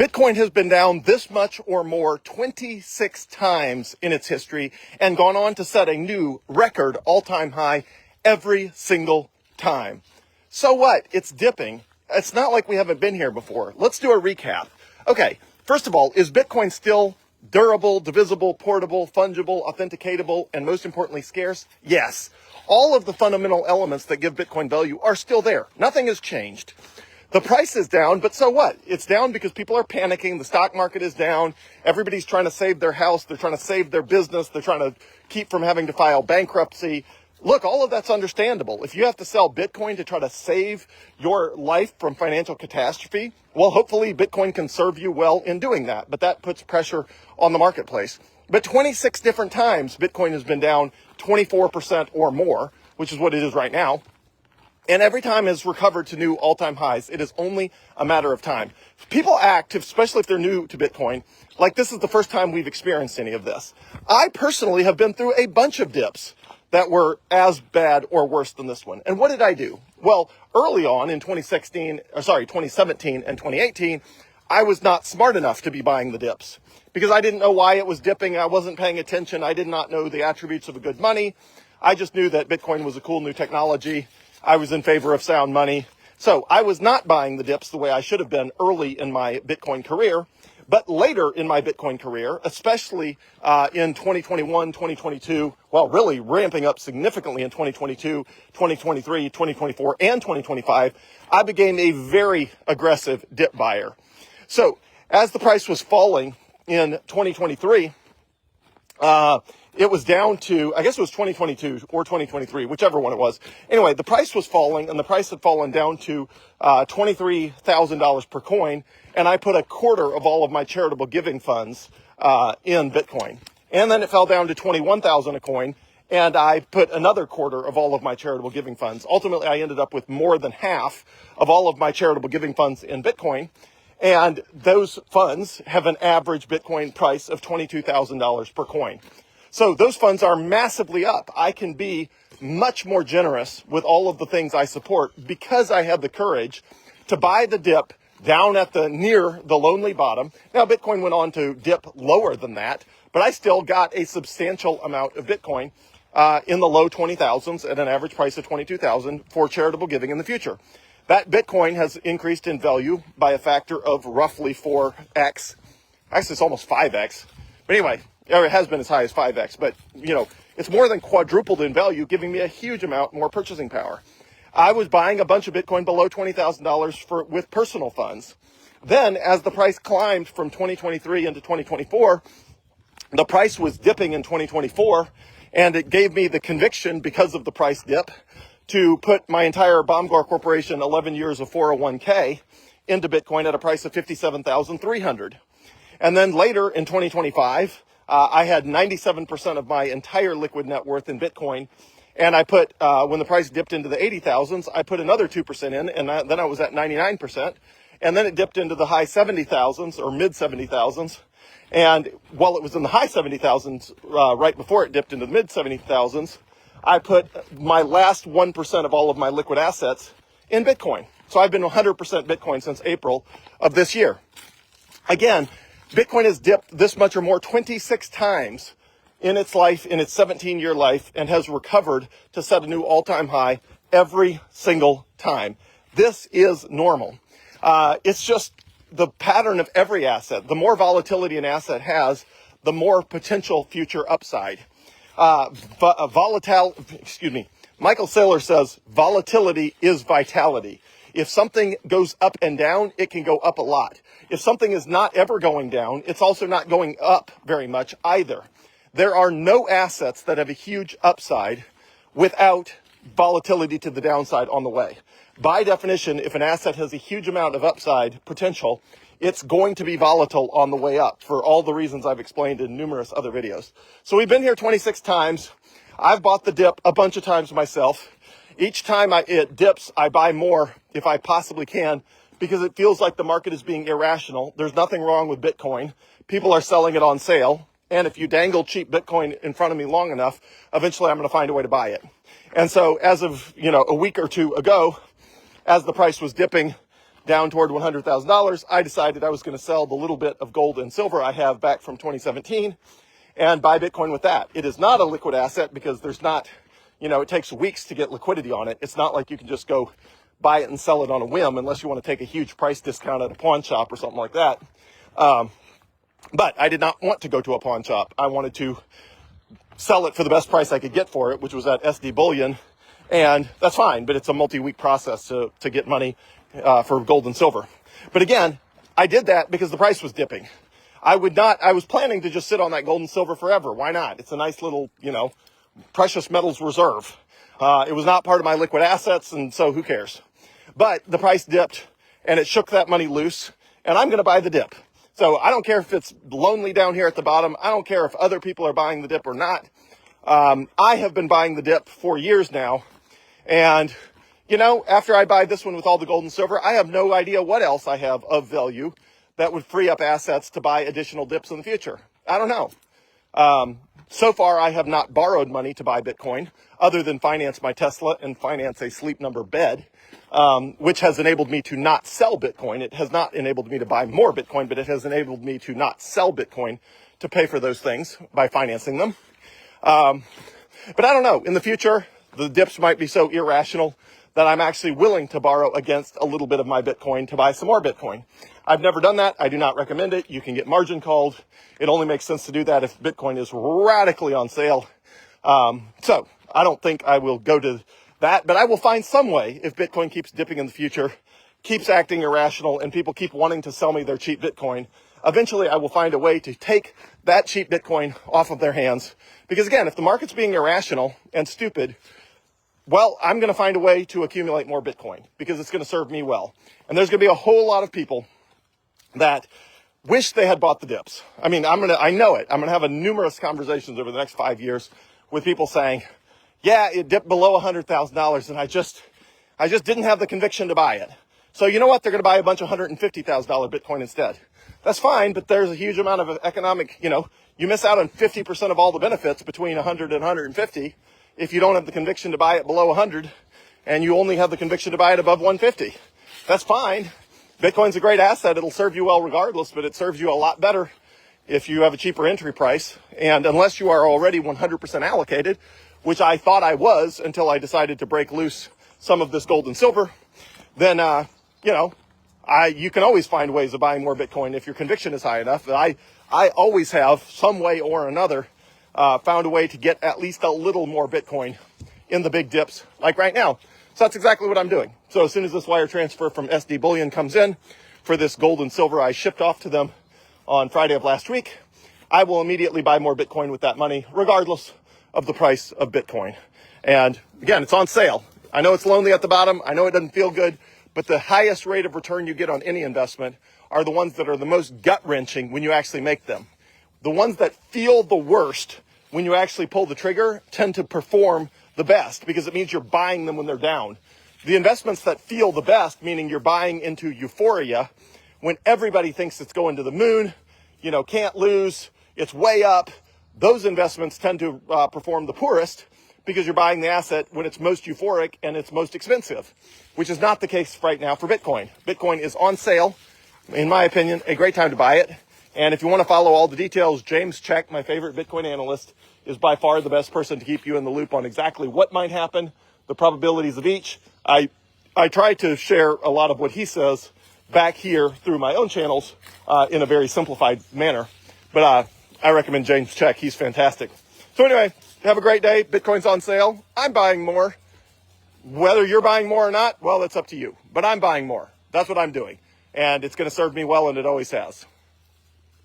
Bitcoin has been down this much or more 26 times in its history and gone on to set a new record all-time high every single time. So what? It's dipping. It's not like we haven't been here before. Let's do a recap. Okay, first of all, is Bitcoin still durable, divisible, portable, fungible, authenticatable, and most importantly, scarce? Yes. All of the fundamental elements that give Bitcoin value are still there. Nothing has changed. The price is down, but so what? It's down because people are panicking. The stock market is down. Everybody's trying to save their house. They're trying to save their business. They're trying to keep from having to file bankruptcy. Look, all of that's understandable. If you have to sell Bitcoin to try to save your life from financial catastrophe, well, hopefully Bitcoin can serve you well in doing that. But that puts pressure on the marketplace. But 26 different times, Bitcoin has been down 24% or more, which is what it is right now. And every time has recovered to new all-time highs. It is only a matter of time. People act, especially if they're new to Bitcoin, like this is the first time we've experienced any of this. I personally have been through a bunch of dips that were as bad or worse than this one. And what did I do? Well, early on in 2017 and 2018, I was not smart enough to be buying the dips because I didn't know why it was dipping. I wasn't paying attention. I did not know the attributes of a good money. I just knew that Bitcoin was a cool new technology. I was in favor of sound money. So I was not buying the dips the way I should have been early in my Bitcoin career. But later in my Bitcoin career, especially in 2021, 2022, well, really ramping up significantly in 2022, 2023, 2024, and 2025, I became a very aggressive dip buyer. So as the price was falling in 2023, it was down to, I guess it was 2022 or 2023, whichever one it was. Anyway, the price was falling, and the price had fallen down to $23,000 per coin, and I put a quarter of all of my charitable giving funds in Bitcoin. And then it fell down to $21,000 a coin, and I put another quarter of all of my charitable giving funds. Ultimately, I ended up with more than half of all of my charitable giving funds in Bitcoin, and those funds have an average Bitcoin price of $22,000 per coin. So those funds are massively up. I can be much more generous with all of the things I support because I had the courage to buy the dip down at near the lonely bottom. Now, Bitcoin went on to dip lower than that, but I still got a substantial amount of Bitcoin in the low 20,000s at an average price of 22,000 for charitable giving in the future. That Bitcoin has increased in value by a factor of roughly 4x. Actually, it's almost 5x. But anyway, it has been as high as 5x, but it's more than quadrupled in value, giving me a huge amount more purchasing power. I was buying a bunch of Bitcoin below $20,000 with personal funds. Then, as the price climbed from 2023 into 2024, the price was dipping in 2024, and it gave me the conviction because of the price dip to put my entire Baumgar Corporation 11 years of 401k into Bitcoin at a price of $57,300. And then later in 2025, I had 97% of my entire liquid net worth in Bitcoin. And I put, when the price dipped into the 80,000s, I put another 2% in, and then I was at 99%. And then it dipped into the high 70,000s or mid 70,000s. And while it was in the high 70,000s, right before it dipped into the mid 70,000s, I put my last 1% of all of my liquid assets in Bitcoin. So I've been 100% Bitcoin since April of this year. Again, Bitcoin has dipped this much or more 26 times in its life, in its 17-year life, and has recovered to set a new all-time high every single time. This is normal. It's just the pattern of every asset. The more volatility an asset has, the more potential future upside. Michael Saylor says, volatility is vitality. If something goes up and down, it can go up a lot. If something is not ever going down, it's also not going up very much either. There are no assets that have a huge upside without volatility to the downside on the way. By definition, if an asset has a huge amount of upside potential, it's going to be volatile on the way up for all the reasons I've explained in numerous other videos. So we've been here 26 times. I've bought the dip a bunch of times myself. Each time it dips, I buy more if I possibly can because it feels like the market is being irrational. There's nothing wrong with Bitcoin. People are selling it on sale. And if you dangle cheap Bitcoin in front of me long enough, eventually I'm going to find a way to buy it. And so as of, a week or two ago, as the price was dipping down toward $100,000, I decided I was going to sell the little bit of gold and silver I have back from 2017 and buy Bitcoin with that. It is not a liquid asset because there's not, it takes weeks to get liquidity on it. It's not like you can just go buy it and sell it on a whim unless you want to take a huge price discount at a pawn shop or something like that. But I did not want to go to a pawn shop. I wanted to sell it for the best price I could get for it, which was at SD Bullion. And that's fine, but it's a multi-week process to get money for gold and silver. But again, I did that because the price was dipping. I was planning to just sit on that gold and silver forever. Why not? It's a nice little, precious metals reserve. It was not part of my liquid assets, and so who cares? But the price dipped, and it shook that money loose, and I'm going to buy the dip. So I don't care if it's lonely down here at the bottom. I don't care if other people are buying the dip or not. I have been buying the dip for years now. And, after I buy this one with all the gold and silver, I have no idea what else I have of value that would free up assets to buy additional dips in the future. I don't know. So far, I have not borrowed money to buy Bitcoin other than finance my Tesla and finance a Sleep Number bed, which has enabled me to not sell Bitcoin. It has not enabled me to buy more Bitcoin, but it has enabled me to not sell Bitcoin to pay for those things by financing them. But I don't know. In the future, the dips might be so irrational that I'm actually willing to borrow against a little bit of my Bitcoin to buy some more Bitcoin. I've never done that. I do not recommend it. You can get margin called. It only makes sense to do that if Bitcoin is radically on sale. So I don't think I will go to that, but I will find some way if Bitcoin keeps dipping in the future, keeps acting irrational, and people keep wanting to sell me their cheap Bitcoin. Eventually, I will find a way to take that cheap Bitcoin off of their hands. Because again, if the market's being irrational and stupid, well, I'm going to find a way to accumulate more Bitcoin because it's going to serve me well. And there's going to be a whole lot of people that wish they had bought the dips. I mean, I know it. I'm going to have numerous conversations over the next 5 years with people saying, yeah, it dipped below $100,000 and I just didn't have the conviction to buy it. So you know what? They're going to buy a bunch of $150,000 Bitcoin instead. That's fine, but there's a huge amount of economic, you miss out on 50% of all the benefits between 100 and 150 if you don't have the conviction to buy it below 100 and you only have the conviction to buy it above 150. That's fine. Bitcoin's a great asset. It'll serve you well regardless, but it serves you a lot better if you have a cheaper entry price. And unless you are already 100% allocated, which I thought I was until I decided to break loose some of this gold and silver, then, you can always find ways of buying more Bitcoin if your conviction is high enough. I always have, some way or another, found a way to get at least a little more Bitcoin in the big dips, like right now. So that's exactly what I'm doing. So as soon as this wire transfer from SD Bullion comes in for this gold and silver I shipped off to them on Friday of last week, I will immediately buy more Bitcoin with that money, regardless of the price of Bitcoin. And again, it's on sale. I know it's lonely at the bottom. I know it doesn't feel good, but the highest rate of return you get on any investment are the ones that are the most gut-wrenching when you actually make them. The ones that feel the worst when you actually pull the trigger tend to perform the best because it means you're buying them when they're down. The investments that feel the best, meaning you're buying into euphoria when everybody thinks it's going to the moon, can't lose, it's way up, those investments tend to perform the poorest because you're buying the asset when it's most euphoric and it's most expensive, which is not the case right now for Bitcoin. Bitcoin is on sale, in my opinion, a great time to buy it. And if you want to follow all the details, James Check, my favorite Bitcoin analyst, is by far the best person to keep you in the loop on exactly what might happen, the probabilities of each. I try to share a lot of what he says back here through my own channels in a very simplified manner. But I recommend James Check. He's fantastic. So anyway, have a great day. Bitcoin's on sale. I'm buying more. Whether you're buying more or not, well, that's up to you. But I'm buying more. That's what I'm doing. And it's going to serve me well, and it always has.